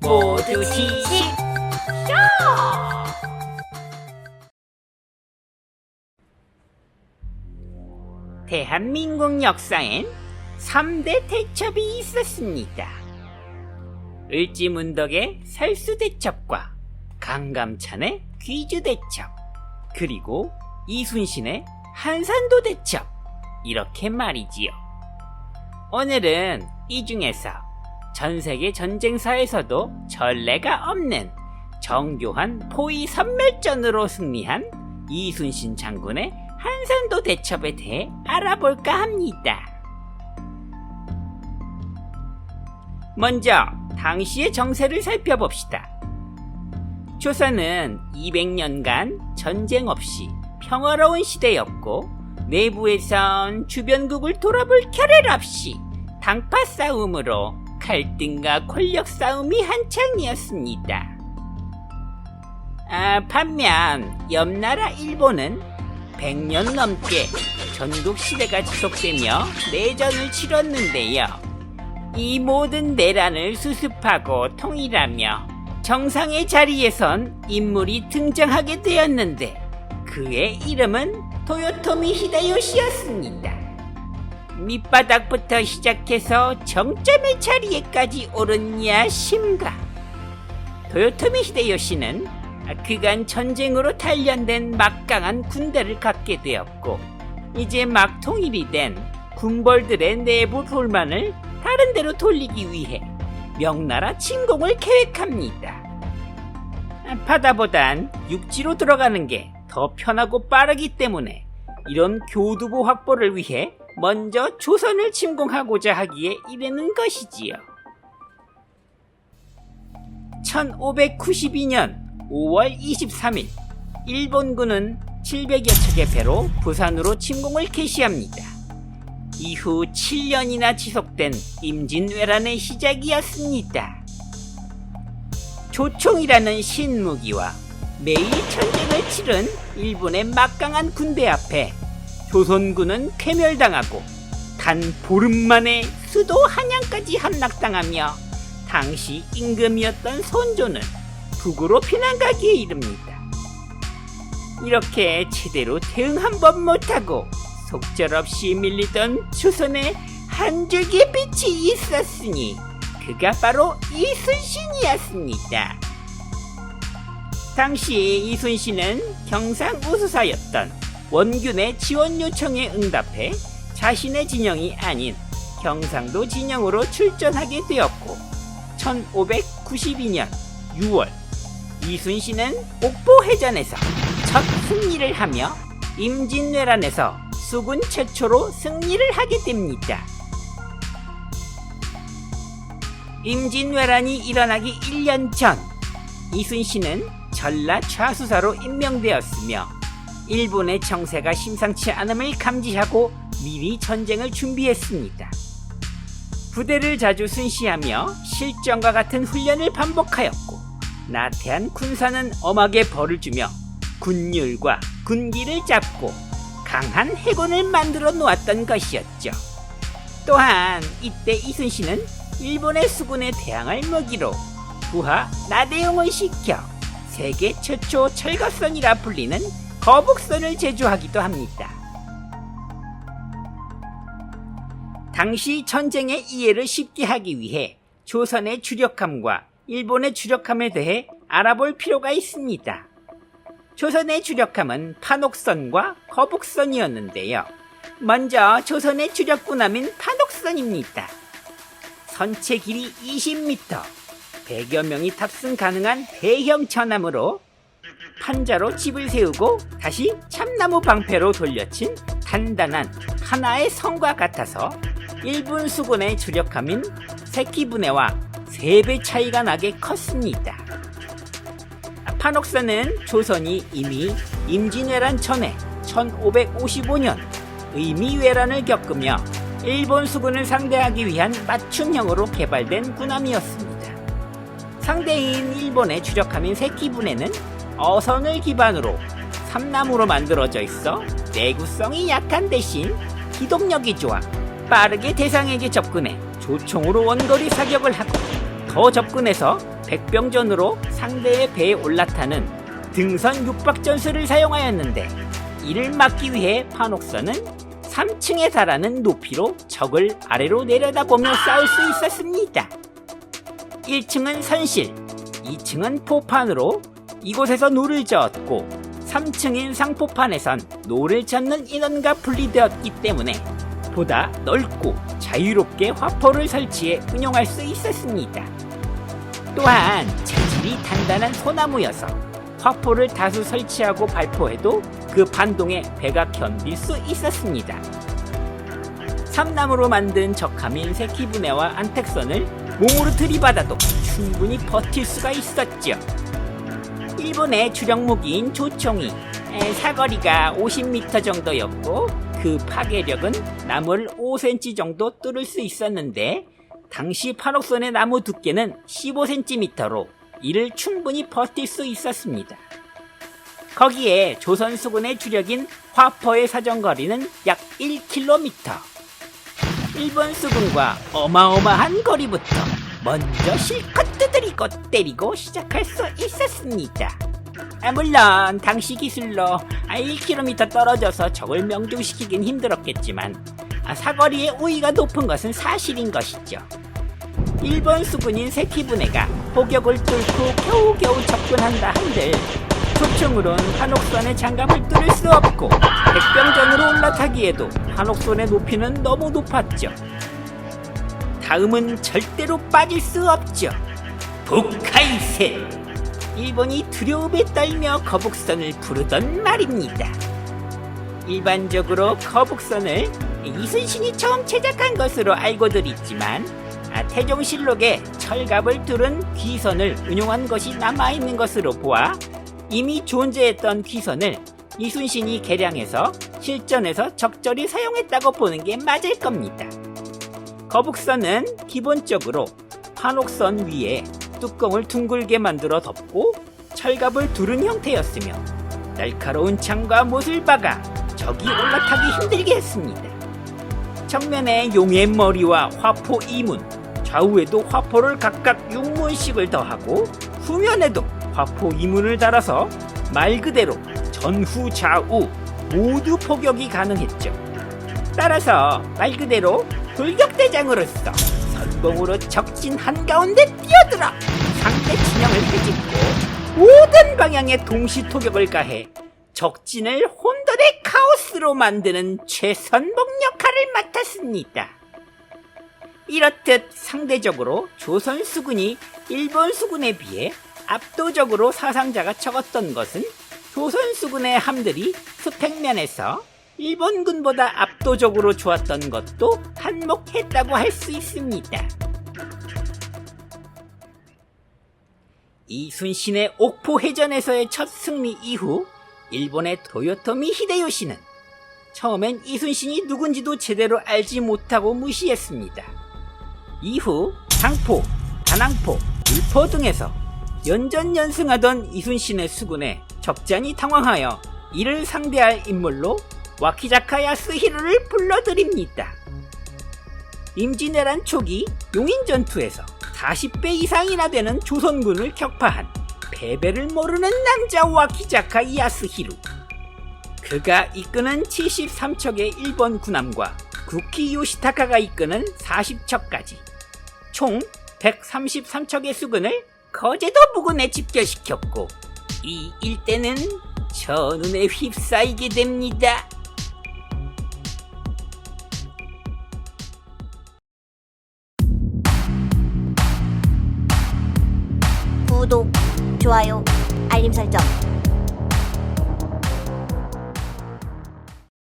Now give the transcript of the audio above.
모두 지식 대한민국 역사엔 3대 대첩이 있었습니다. 을지문덕의 살수대첩과 강감찬의 귀주대첩, 그리고 이순신의 한산도대첩, 이렇게 말이지요. 오늘은 이 중에서 전세계 전쟁사에서도 전례가 없는 정교한 포위 선멸전으로 승리한 이순신 장군의 한산도 대첩에 대해 알아볼까 합니다. 먼저 당시의 정세를 살펴봅시다. 조선은 200년간 전쟁 없이 평화로운 시대였고, 내부에선 주변국을 돌아볼 겨를 없이 당파 싸움으로 갈등과 권력 싸움이 한창이었습니다. 반면 옆나라 일본은 100년 넘게 전국시대가 지속되며 내전을 치렀는데요. 이 모든 내란을 수습하고 통일하며 정상의 자리에선 인물이 등장하게 되었는데, 그의 이름은 도요토미 히데요시였습니다. 밑바닥부터 시작해서 정점의 자리에까지 오른 야심가. 도요토미 히데요시는 그간 전쟁으로 단련된 막강한 군대를 갖게 되었고, 이제 막 통일이 된 군벌들의 내부 불만을 다른 데로 돌리기 위해 명나라 침공을 계획합니다. 바다보단 육지로 들어가는 게 더 편하고 빠르기 때문에 이런 교두보 확보를 위해 먼저 조선을 침공하고자 하기에 이르는 것이지요. 1592년 5월 23일 일본군은 700여 척의 배로 부산으로 침공을 개시합니다. 이후 7년이나 지속된 임진왜란의 시작이었습니다. 조총이라는 신무기와 매일 전쟁을 치른 일본의 막강한 군대 앞에 조선군은 괴멸당하고 단 보름 만에 수도 한양까지 함락당하며 당시 임금이었던 선조는 북으로 피난가기에 이릅니다. 이렇게 제대로 대응 한 번 못하고 속절없이 밀리던 조선에 한 줄기의 빛이 있었으니 그가 바로 이순신이었습니다. 당시 이순신은 경상우수사였던 원균의 지원 요청에 응답해 자신의 진영이 아닌 경상도 진영으로 출전하게 되었고, 1592년 6월 이순신은 옥보해전에서 첫 승리를 하며 임진왜란에서 수군 최초로 승리를 하게 됩니다. 임진왜란이 일어나기 1년 전, 이순신은 전라 좌수사로 임명되었으며 일본의 정세가 심상치 않음을 감지하고 미리 전쟁을 준비했습니다. 부대를 자주 순시하며 실전과 같은 훈련을 반복하였고, 나태한 군사는 엄하게 벌을 주며 군율과 군기를 잡고 강한 해군을 만들어 놓았던 것이었죠. 또한 이때 이순신은 일본의 수군에 대항할 먹이로 부하 나대용을 시켜 세계 최초 철거선이라 불리는 거북선을 제조하기도 합니다. 당시 전쟁의 이해를 쉽게 하기 위해 조선의 주력함과 일본의 주력함에 대해 알아볼 필요가 있습니다. 조선의 주력함은 판옥선과 거북선이었는데요. 먼저 조선의 주력군함인 판옥선입니다. 선체 길이 20m, 100여 명이 탑승 가능한 대형 전함으로 판자로 집을 세우고 다시 참나무 방패로 돌려친 단단한 하나의 성과 같아서 일본 수군의 주력함인 세키분해와 3배 차이가 나게 컸습니다. 판옥선은 조선이 이미 임진왜란 전에 1555년 의미왜란을 겪으며 일본 수군을 상대하기 위한 맞춤형으로 개발된 군함이었습니다. 상대인 일본의 주력함인 세키분해는 어선을 기반으로 삼나무로 만들어져 있어 내구성이 약한 대신 기동력이 좋아 빠르게 대상에게 접근해 조총으로 원거리 사격을 하고, 더 접근해서 백병전으로 상대의 배에 올라타는 등선 육박전술을 사용하였는데, 이를 막기 위해 판옥선은 3층에 달하는 높이로 적을 아래로 내려다보며 싸울 수 있었습니다. 1층은 선실, 2층은 포판으로 이곳에서 노를 저었고, 3층인 상포판에선 노를 젓는 인원과 분리되었기 때문에 보다 넓고 자유롭게 화포를 설치해 운용할 수 있었습니다. 또한 재질이 단단한 소나무여서 화포를 다수 설치하고 발포해도 그 반동에 배가 견딜 수 있었습니다. 삼나무로 만든 적함인 세키부네와 안택선을 몸으로 들이받아도 충분히 버틸 수가 있었죠. 일본의 주력 무기인 조총이 사거리가 50m 정도였고, 그 파괴력은 나무를 5cm 정도 뚫을 수 있었는데, 당시 판옥선의 나무 두께는 15cm로 이를 충분히 버틸 수 있었습니다. 거기에 조선 수군의 주력인 화포의 사정거리는 약 1km. 일본 수군과 어마어마한 거리부터 먼저 실컷 두드리고 때리고 시작할 수 있었습니다. 물론 당시 기술로 1km 떨어져서 적을 명중시키긴 힘들었겠지만, 사거리의 우위가 높은 것은 사실인 것이죠. 일본 수군인 세키부네가 포격을 뚫고 겨우겨우 접근한다 한들, 조총으로는 판옥선의 장갑을 뚫을 수 없고, 백병전으로 올라타기에도 판옥선의 높이는 너무 높았죠. 다음은 절대로 빠질 수 없죠. 북카이센! 일본이 두려움에 떨며 거북선을 부르던 말입니다. 일반적으로 거북선을 이순신이 처음 제작한 것으로 알고들 있지만, 태종실록에 철갑을 뚫은 귀선을 운용한 것이 남아있는 것으로 보아 이미 존재했던 귀선을 이순신이 개량해서 실전에서 적절히 사용했다고 보는 게 맞을 겁니다. 거북선은 기본적으로 판옥선 위에 뚜껑을 둥글게 만들어 덮고 철갑을 두른 형태였으며, 날카로운 창과 못을 박아 적이 올라타기 힘들게 했습니다. 정면에 용의 머리와 화포 2문, 좌우에도 화포를 각각 6문씩을 더하고, 후면에도 화포 2문을 달아서 말 그대로 전후 좌우 모두 포격이 가능했죠. 따라서 말 그대로 돌격대장으로서 선봉으로 적진 한가운데 뛰어들어 상대 진영을 헤집고 모든 방향에 동시 토격을 가해 적진을 혼돈의 카오스로 만드는 최선봉 역할을 맡았습니다. 이렇듯 상대적으로 조선 수군이 일본 수군에 비해 압도적으로 사상자가 적었던 것은, 조선 수군의 함들이 스펙면에서 일본군보다 압도적으로 좋았던 것도 한몫했다고 할 수 있습니다. 이순신의 옥포해전에서의 첫 승리 이후 일본의 도요토미 히데요시는 처음엔 이순신이 누군지도 제대로 알지 못하고 무시했습니다. 이후 장포, 다낭포, 울포 등에서 연전연승하던 이순신의 수군에 적잖이 당황하여 이를 상대할 인물로 와키자카 야스히로를 불러들입니다. 임진왜란 초기 용인전투에서 40배 이상이나 되는 조선군을 격파한 패배를 모르는 남자 와키자카 야스히로. 그가 이끄는 73척의 일본 군함과 구키 요시타카가 이끄는 40척까지 총 133척의 수군을 거제도 부근에 집결시켰고, 이 일대는 전운에 휩싸이게 됩니다. 구독, 좋아요, 알림 설정